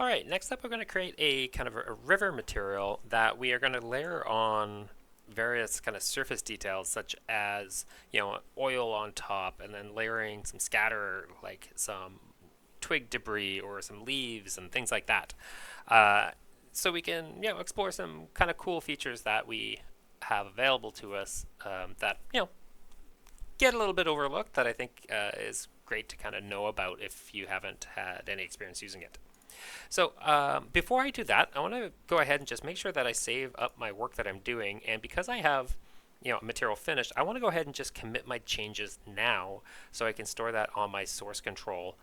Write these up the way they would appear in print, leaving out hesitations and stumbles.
All right, next up we're going to create a kind of a river material that we are going to layer on various kind of surface details such as, oil on top, and then layering some scatter like some twig debris or some leaves and things like that. So we can, explore some kind of cool features that we have available to us that, get a little bit overlooked that I think is great to kind of know about if you haven't had any experience using it. So before I do that, I want to go ahead and just make sure that I save up my work that I'm doing. And because I have, a material finished, I want to go ahead and just commit my changes now so I can store that on my source control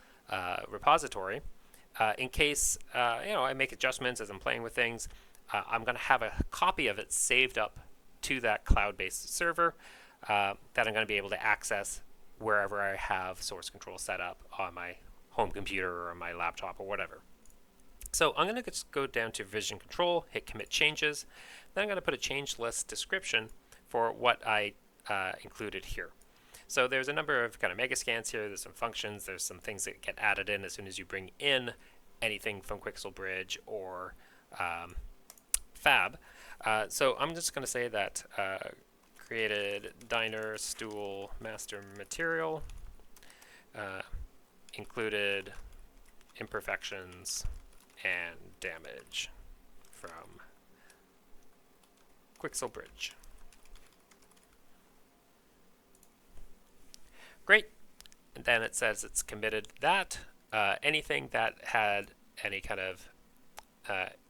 repository. In case, I make adjustments as I'm playing with things, I'm going to have a copy of it saved up to that cloud-based server that I'm going to be able to access wherever I have source control set up on my home computer or my laptop or whatever. So I'm going to just go down to Vision Control, hit Commit Changes. Then I'm going to put a change list description for what I included here. So there's a number of kind of mega scans here. There's some functions. There's some things that get added in as soon as you bring in anything from Quixel Bridge or Fab. So I'm just going to say that created diner stool master material, included imperfections and damage from Quixel Bridge. Great. And then it says it's committed that. Anything that had any kind of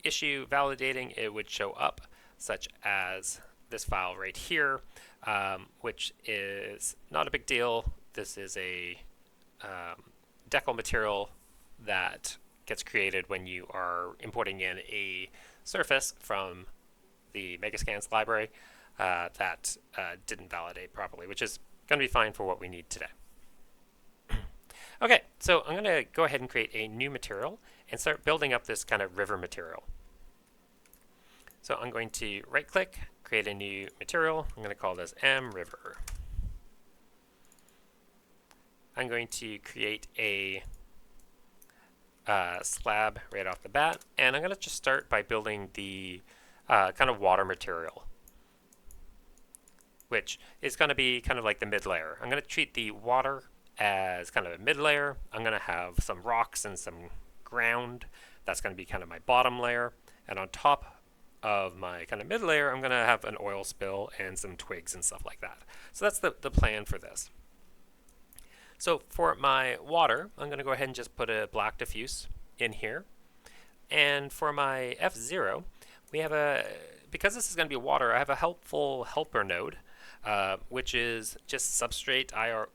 issue validating, it would show up, such as this file right here, which is not a big deal. This is a decal material that gets created when you are importing in a surface from the Megascans library that didn't validate properly, which is going to be fine for what we need today. Okay, so I'm going to go ahead and create a new material and start building up this kind of river material. So I'm going to right-click, create a new material. I'm going to call this mRiver. I'm going to create a slab right off the bat, and I'm going to just start by building the kind of water material, which is going to be kind of like the mid layer. I'm going to treat the water as kind of a mid layer. I'm going to have some rocks and some ground. That's going to be kind of my bottom layer, and on top of my kind of mid layer, I'm going to have an oil spill and some twigs and stuff like that. So that's the plan for this. So for my water, I'm going to go ahead and just put a black diffuse in here. And for my F0, we have because this is going to be water, I have a helpful helper node, which is just substrate IOR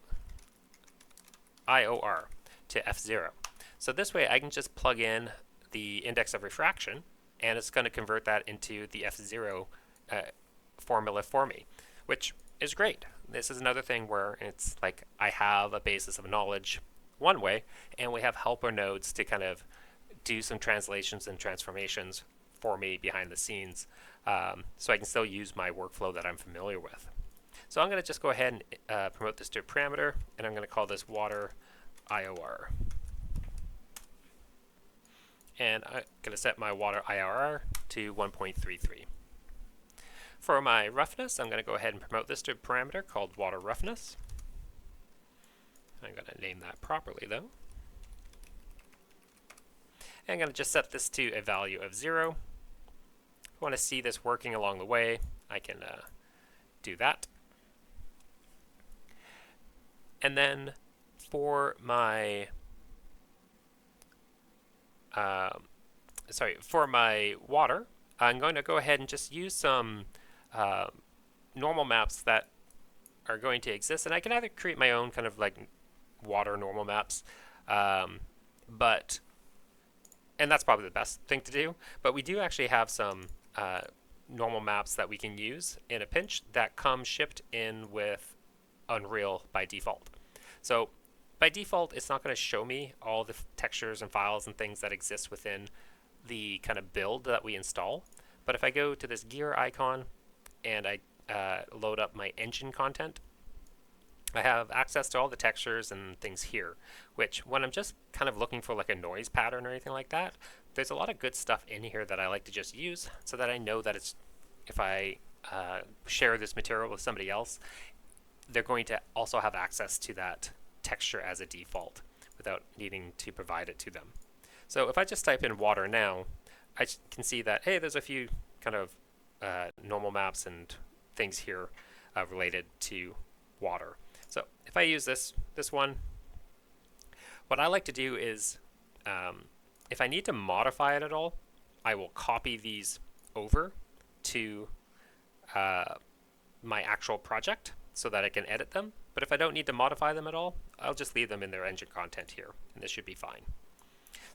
to F0. So this way I can just plug in the index of refraction, and it's going to convert that into the F0 formula for me, which is great. This is another thing where it's like I have a basis of knowledge one way, and we have helper nodes to kind of do some translations and transformations for me behind the scenes, so I can still use my workflow that I'm familiar with. So I'm going to just go ahead and promote this to a parameter, and I'm going to call this water IOR. And I'm going to set my water IOR to 1.33. For my roughness, I'm going to go ahead and promote this to a parameter called water roughness. I'm going to name that properly though. And I'm going to just set this to a value of 0. If I want to see this working along the way, I can do that. And then for my for my water, I'm going to go ahead and just use some normal maps that are going to exist, and I can either create my own kind of like water normal maps, and that's probably the best thing to do, but we do actually have some normal maps that we can use in a pinch that come shipped in with Unreal by default. So by default, it's not going to show me all the textures and files and things that exist within the kind of build that we install. But if I go to this gear icon and I load up my engine content, I have access to all the textures and things here, which when I'm just kind of looking for like a noise pattern or anything like that, there's a lot of good stuff in here that I like to just use so that I know that it's, if I share this material with somebody else, they're going to also have access to that texture as a default without needing to provide it to them. So if I just type in water now, I can see that, hey, there's a few kind of normal maps and things here related to water. So if I use this one, what I like to do is, if I need to modify it at all, I will copy these over to my actual project so that I can edit them. But if I don't need to modify them at all, I'll just leave them in their engine content here, and this should be fine.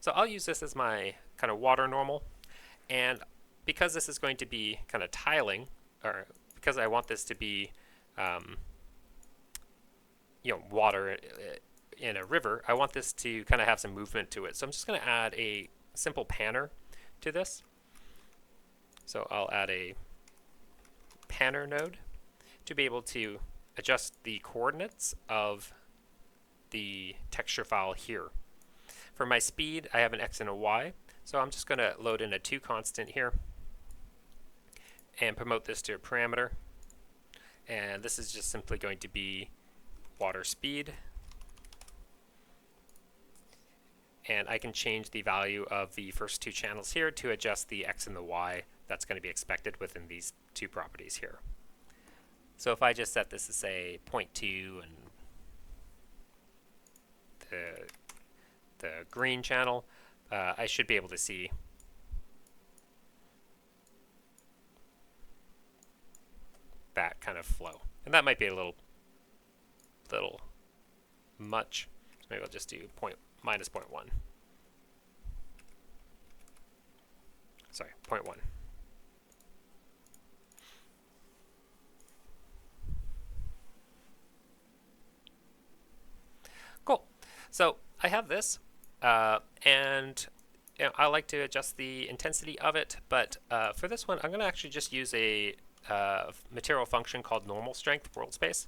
So I'll use this as my kind of water normal, and because this is going to be kind of tiling, or because I want this to be water in a river, I want this to kind of have some movement to it. So I'm just going to add a simple panner to this. So I'll add a panner node to be able to adjust the coordinates of the texture file here. For my speed, I have an X and a Y, so I'm just going to load in a 2 constant here and promote this to a parameter. And this is just simply going to be water speed. And I can change the value of the first 2 channels here to adjust the X and the Y that's going to be expected within these 2 properties here. So if I just set this to say 0.2 and the green channel, I should be able to see that kind of flow. And that might be a little much. So maybe I'll just do minus 0.1. Sorry, 0.1. Cool. So I have this, and I like to adjust the intensity of it, but for this one, I'm going to actually just use a material function called normal strength world space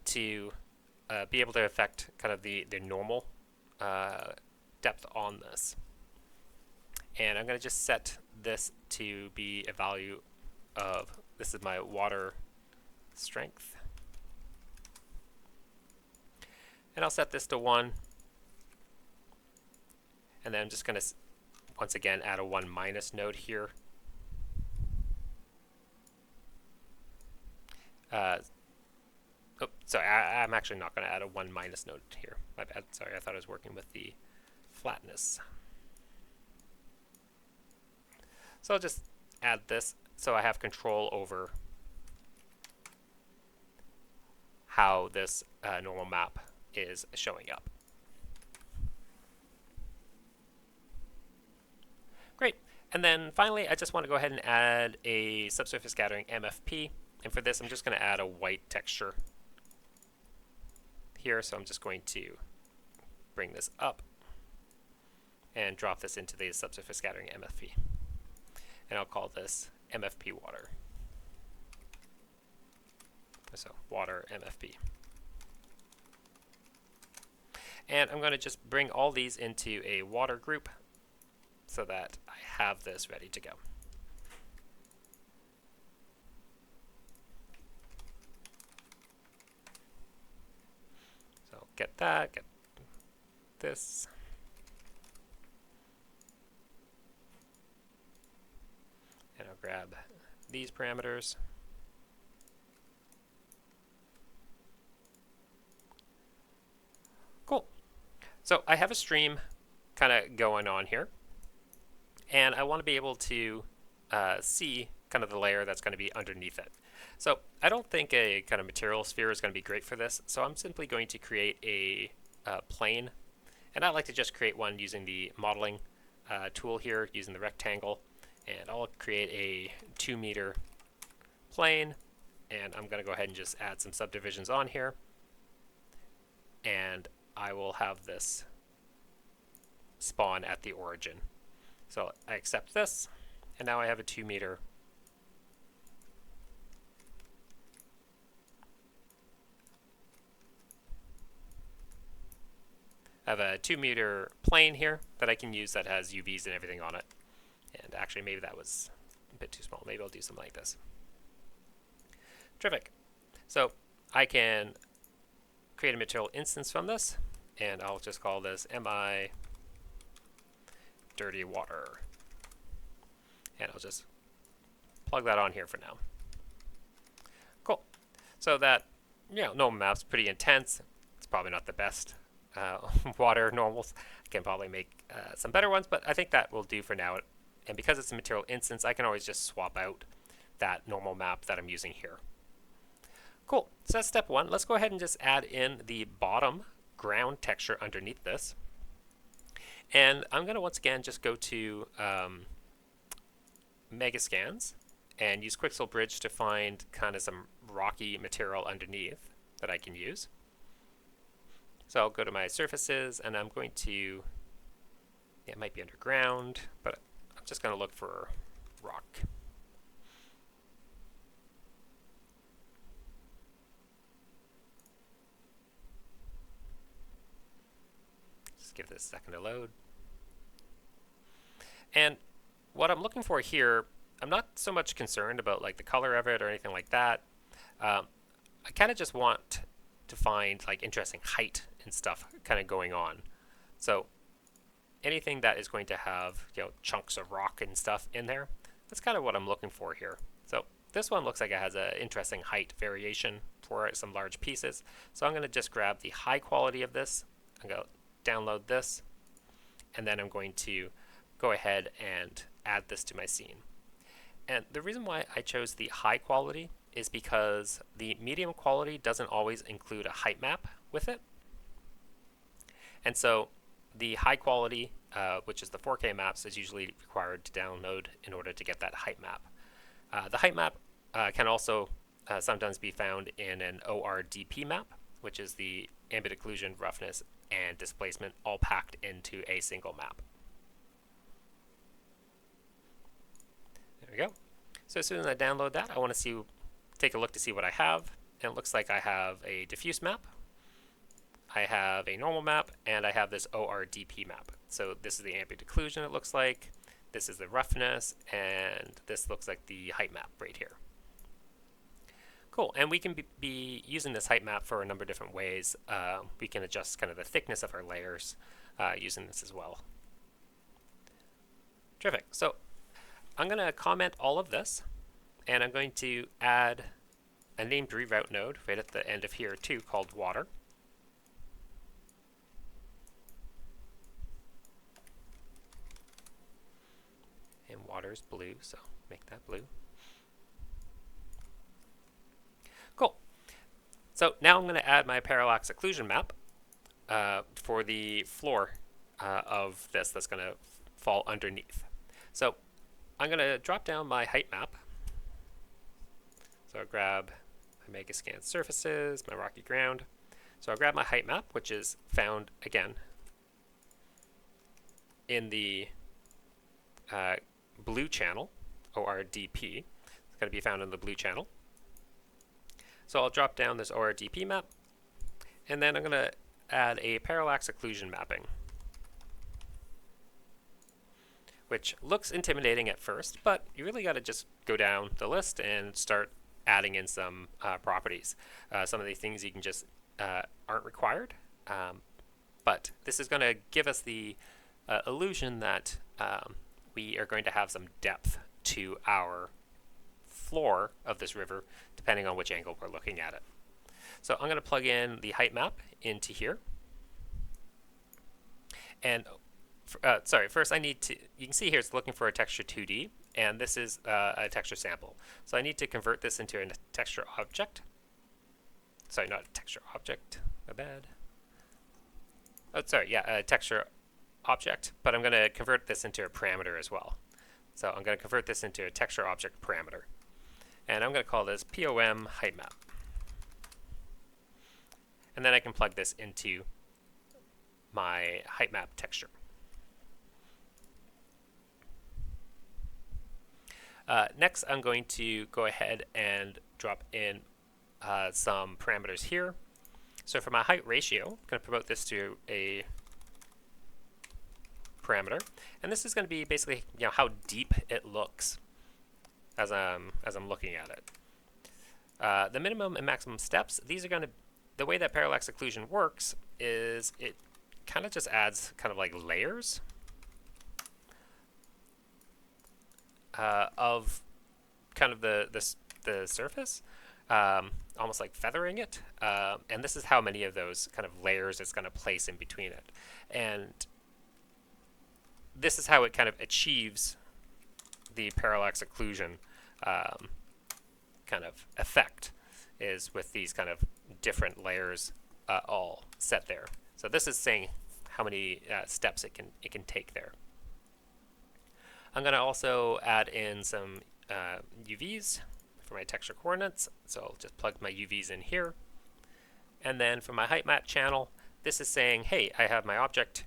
to be able to affect kind of the normal depth on this. And I'm going to just set this to be a value of, this is my water strength. And I'll set this to 1. And then I'm just going to, once again, add a 1 minus node here. Sorry, I'm actually not going to add a 1 minus node here. My bad. Sorry, I thought I was working with the flatness. So I'll just add this so I have control over how this normal map is showing up. Great. And then finally, I just want to go ahead and add a subsurface scattering MFP. And for this, I'm just going to add a white texture here. So I'm just going to bring this up and drop this into the subsurface scattering MFP. And I'll call this MFP water. So water MFP. And I'm going to just bring all these into a water group so that I have this ready to go. So get that, get this. And I'll grab these parameters. Cool. So I have a stream kind of going on here. And I want to be able to see kind of the layer that's going to be underneath it. So I don't think a kind of material sphere is going to be great for this. So I'm simply going to create a plane. And I like to just create one using the modeling tool here, using the rectangle. And I'll create a 2-meter plane. And I'm going to go ahead and just add some subdivisions on here. And I will have this spawn at the origin. So I accept this, and now I have a 2-meter I have a 2-meter plane here that I can use that has UVs and everything on it. And actually, maybe that was a bit too small. Maybe I'll do something like this. Terrific. So I can create a material instance from this, and I'll just call this MI dirty water. And I'll just plug that on here for now. Cool. So that, normal map's pretty intense. It's probably not the best water normals. I can probably make some better ones, but I think that will do for now. And because it's a material instance, I can always just swap out that normal map that I'm using here. Cool. So that's step one. Let's go ahead and just add in the bottom ground texture underneath this. And I'm going to once again just go to Megascans and use Quixel Bridge to find kind of some rocky material underneath that I can use. So I'll go to my surfaces, and I'm going to, it might be underground, but I'm just going to look for rock. Just give this a second to load. And what I'm looking for here, I'm not so much concerned about like the color of it or anything like that. I kind of just want to find like interesting height and stuff kind of going on. So anything that is going to have chunks of rock and stuff in there, that's kind of what I'm looking for here. So this one looks like it has an interesting height variation for some large pieces. So I'm going to just grab the high quality of this and go download this, and then I'm going to go ahead and add this to my scene. And the reason why I chose the high quality is because the medium quality doesn't always include a height map with it. And so the high quality, which is the 4K maps, is usually required to download in order to get that height map. The height map can also sometimes be found in an ORDP map, which is the ambient occlusion, roughness, and displacement all packed into a single map. There we go. So as soon as I download that, I want to take a look to see what I have. And it looks like I have a diffuse map, I have a normal map, and I have this ORDP map. So this is the ambient occlusion, it looks like. This is the roughness, and this looks like the height map right here. Cool, and we can be using this height map for a number of different ways. We can adjust kind of the thickness of our layers using this as well. Terrific. So I'm going to comment all of this, and I'm going to add a named reroute node right at the end of here too, called water. And water is blue, so make that blue. Cool. So now I'm going to add my parallax occlusion map for the floor of this that's going to fall underneath. So I'm going to drop down my height map. So I'll grab my Megascan surfaces, my rocky ground. So I'll grab my height map, which is found, again, in the blue channel, ORDP. It's going to be found in the blue channel. So I'll drop down this ORDP map, and then I'm going to add a parallax occlusion mapping, which looks intimidating at first, but you really got to just go down the list and start adding in some properties. Some of these things you can just aren't required, but this is going to give us the illusion that we are going to have some depth to our floor of this river, depending on which angle we're looking at it. So I'm going to plug in the height map into here. And first I need to, you can see here it's looking for a texture 2D, and this is a texture sample. So I need to convert this into a texture object. Sorry, not a texture object, my bad. Oh, sorry, yeah, a texture object, but I'm going to convert this into a parameter as well. So I'm going to convert this into a texture object parameter. And I'm going to call this POM height map. And then I can plug this into my height map texture. Next, I'm going to go ahead and drop in some parameters here. So for my height ratio, I'm going to promote this to a parameter, and this is going to be basically how deep it looks as I'm looking at it. The minimum and maximum steps, these are going to, the way that parallax occlusion works is it kind of just adds kind of like layers of kind of the surface, almost like feathering it, and this is how many of those kind of layers it's going to place in between it, and this is how it kind of achieves the parallax occlusion kind of effect, is with these kind of different layers all set there. So this is saying how many steps it can take there. I'm going to also add in some UVs for my texture coordinates, so I'll just plug my UVs in here. And then for my height map channel, this is saying, hey, I have my object,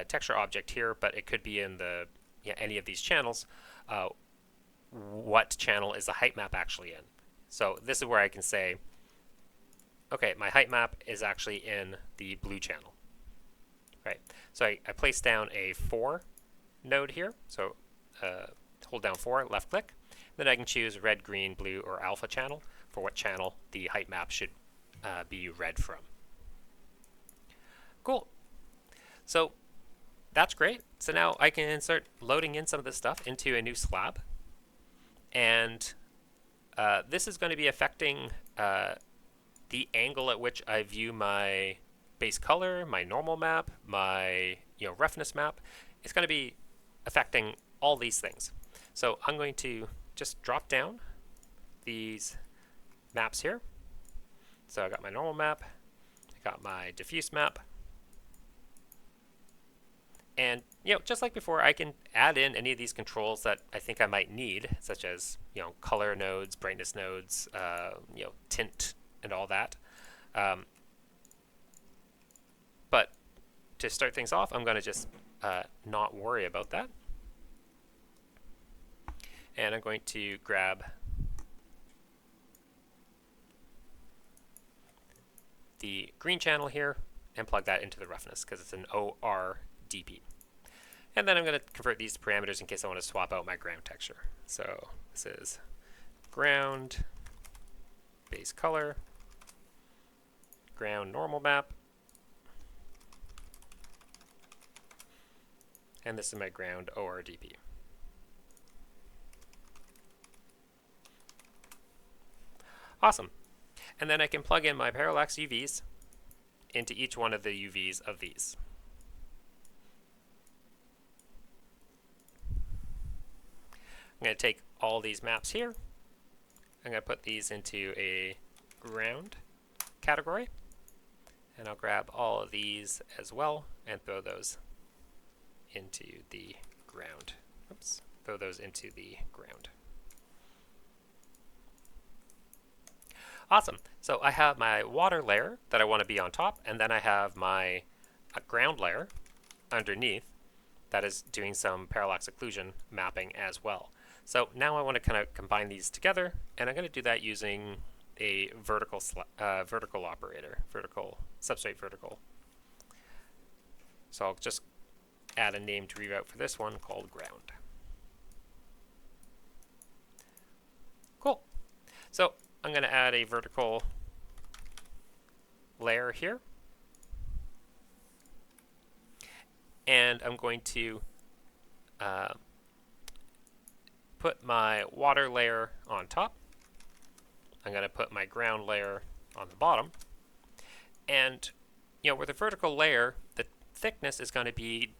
texture object here, but it could be in the any of these channels. What channel is the height map actually in? So this is where I can say, okay, my height map is actually in the blue channel, right? So I place down a 4 node here, so hold down 4, left click, then I can choose red, green, blue, or alpha channel for what channel the height map should be read from. Cool. So that's great. So now I can start loading in some of this stuff into a new slab, and this is going to be affecting the angle at which I view my base color, my normal map, my roughness map. It's going to be affecting all these things. So I'm going to just drop down these maps here. So I got my normal map, I got my diffuse map, and just like before, I can add in any of these controls that I think I might need, such as color nodes, brightness nodes, tint, and all that. But to start things off, I'm going to just not worry about that. And I'm going to grab the green channel here and plug that into the roughness because it's an ORDP. And then I'm going to convert these to parameters in case I want to swap out my ground texture. So this is ground, base color, ground normal map, and this is my ground ORDP. Awesome. And then I can plug in my parallax UVs into each one of the UVs of these. I'm going to take all these maps here. I'm going to put these into a ground category. And I'll grab all of these as well and throw those into the ground. Oops, throw those into the ground. Awesome. So I have my water layer that I want to be on top, and then I have my ground layer underneath that is doing some parallax occlusion mapping as well. So now I want to kind of combine these together, and I'm going to do that using a vertical operator, substrate vertical. So I'll just add a named reroute for this one called ground. Cool. So I'm going to add a vertical layer here. And I'm going to put my water layer on top. I'm going to put my ground layer on the bottom. And with a vertical layer, the thickness is going to be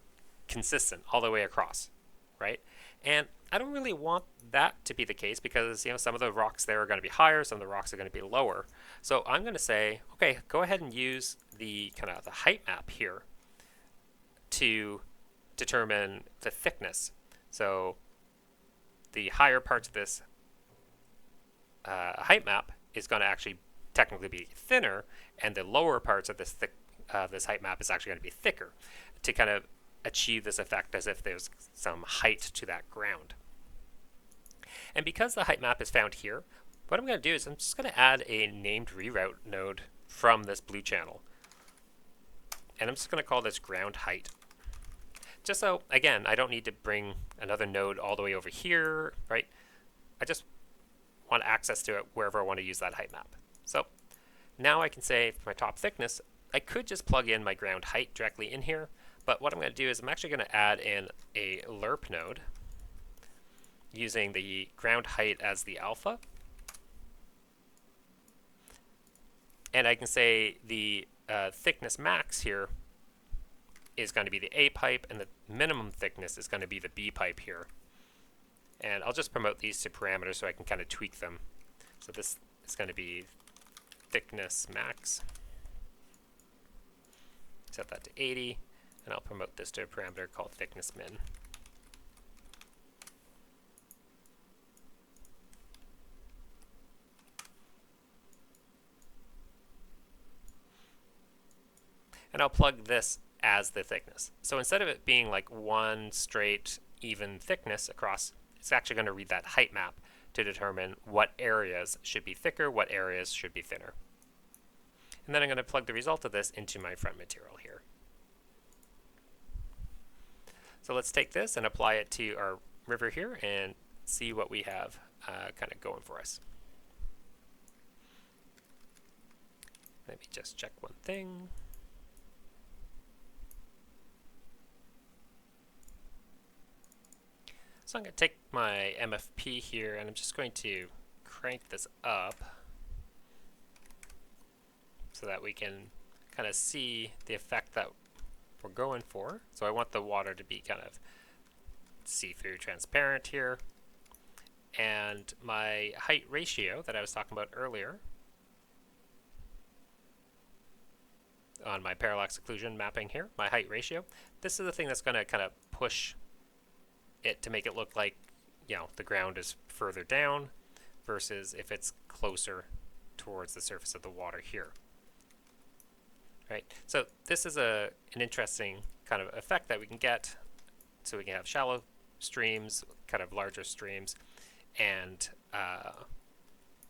consistent all the way across, right? And I don't really want that to be the case because some of the rocks there are going to be higher, some of the rocks are going to be lower. So I'm going to say, okay, go ahead and use the kind of the height map here to determine the thickness. So the higher parts of this height map is going to actually technically be thinner, and the lower parts of this this height map is actually going to be thicker to kind of achieve this effect as if there's some height to that ground. And because the height map is found here, what I'm going to do is I'm just going to add a named reroute node from this blue channel. And I'm just going to call this ground height. just so, again, I don't need to bring another node all the way over here, right? I just want access to it wherever I want to use that height map. So now I can say for my top thickness, I could just plug in my ground height directly in here, but what I'm going to do is I'm actually going to add in a lerp node using the ground height as the alpha. And I can say the thickness max here is going to be the A pipe, and the minimum thickness is going to be the B pipe here. And I'll just promote these to parameters so I can kind of tweak them. So this is going to be thickness max. Set that to 80, and I'll promote this to a parameter called thickness min. And I'll plug this as the thickness. So instead of it being like one straight even thickness across, it's actually going to read that height map to determine what areas should be thicker, what areas should be thinner. And then I'm going to plug the result of this into my front material here. So let's take this and apply it to our river here and see what we have kind of going for us. Let me just check one thing. So I'm going to take my MFP here and I'm just going to crank this up so that we can kind of see the effect that we're going for. So I want the water to be kind of see-through transparent here. And my height ratio that I was talking about earlier on my parallax occlusion mapping here, my height ratio, this is the thing that's going to kind of push it to make it look like, you know, the ground is further down versus if it's closer towards the surface of the water here. Right? So this is an interesting kind of effect that we can get. So we can have shallow streams, kind of larger streams, and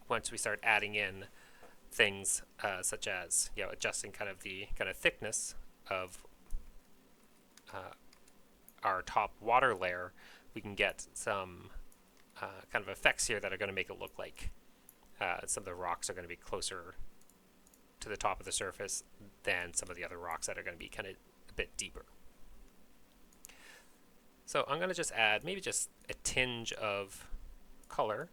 once we start adding in things such as, you know, adjusting kind of the kind of thickness of our top water layer, we can get some kind of effects here that are going to make it look like some of the rocks are going to be closer to the top of the surface than some of the other rocks that are going to be kind of a bit deeper. So I'm going to just add maybe just a tinge of color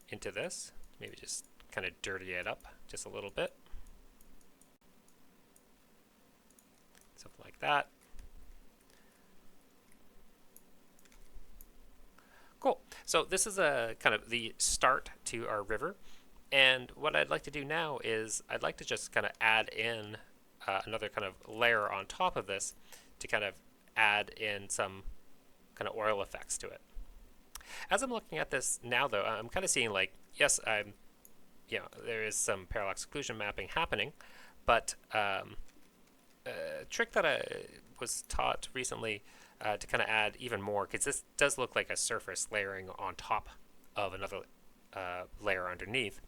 into this, maybe just kind of dirty it up just a little bit. Something like that. Cool. So this is a kind of the start to our river. And what I'd like to do now is I'd like to just kind of add in another kind of layer on top of this to kind of add in some kind of oil effects to it. As I'm looking at this now, though, I'm kind of seeing like, yes, there is some parallax occlusion mapping happening, but a trick that I was taught recently to kind of add even more, because this does look like a surface layering on top of another layer underneath.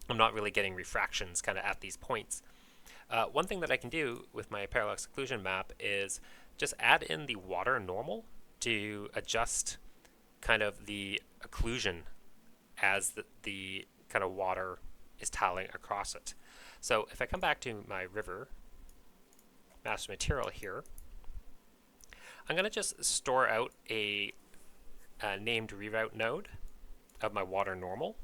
I'm not really getting refractions kind of at these points. One thing that I can do with my parallax occlusion map is just add in the water normal to adjust kind of the occlusion as the kind of water is tiling across it. So if I come back to my river master material here, I'm going to just store out a named reroute node of my water normal.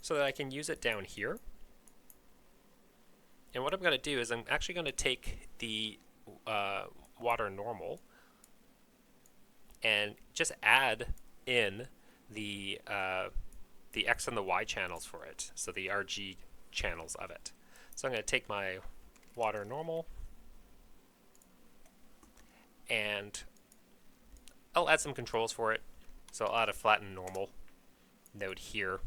So that I can use it down here. And what I'm going to do is I'm actually going to take the water normal and just add in the X and the Y channels for it, so the RG channels of it. So I'm going to take my water normal and I'll add some controls for it. So I'll add a flatten normal node here,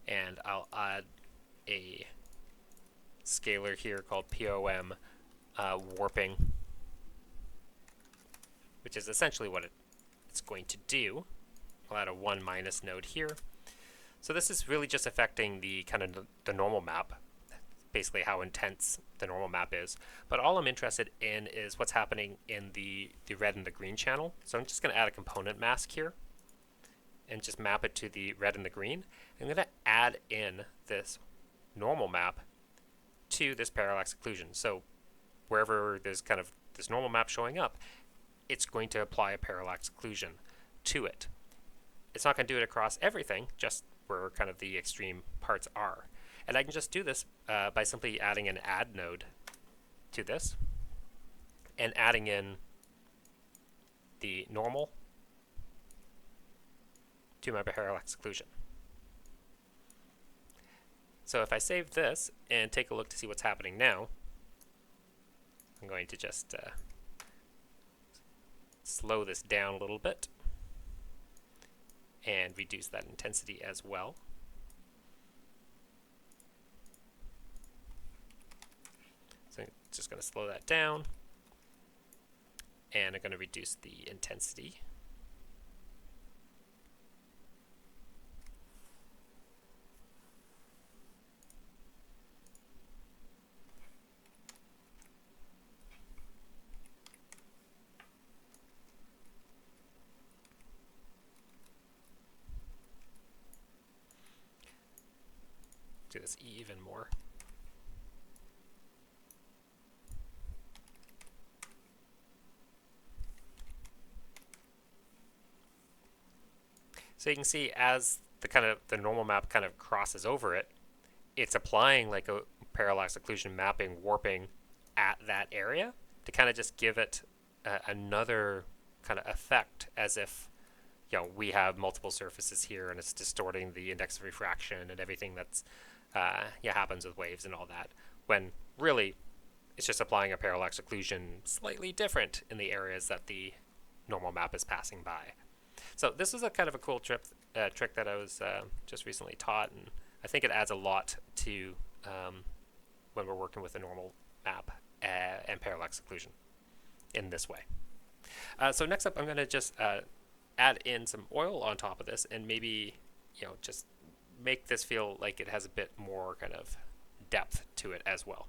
and I'll add a scalar here called POM warping, which is essentially what it's going to do. I'll add a 1 minus node here. So this is really just affecting the kind of the normal map. basically how intense the normal map is. But all I'm interested in is what's happening in the red and the green channel. So I'm just going to add a component mask here and just map it to the red and the green. I'm going to add in this normal map to this parallax occlusion. So wherever there's kind of this normal map showing up, it's going to apply a parallax occlusion to it. It's not going to do it across everything, just where kind of the extreme parts are. And I can just do this by simply adding an add node to this and adding in the normal to my parallax occlusion. So if I save this and take a look to see what's happening now, I'm going to just slow this down a little bit and reduce that intensity as well. So I'm just going to slow that down, and I'm going to reduce the intensity. Do this even more. So you can see as the normal map kind of crosses over it, it's applying like a parallax occlusion mapping warping at that area to kind of just give it another kind of effect, as if we have multiple surfaces here and it's distorting the index of refraction and everything that's happens with waves and all that, when really it's just applying a parallax occlusion slightly different in the areas that the normal map is passing by. So this is a kind of a cool trick that I was just recently taught, and I think it adds a lot to when we're working with a normal map and parallax occlusion in this way. So next up, I'm going to just add in some oil on top of this, and maybe just make this feel like it has a bit more kind of depth to it as well.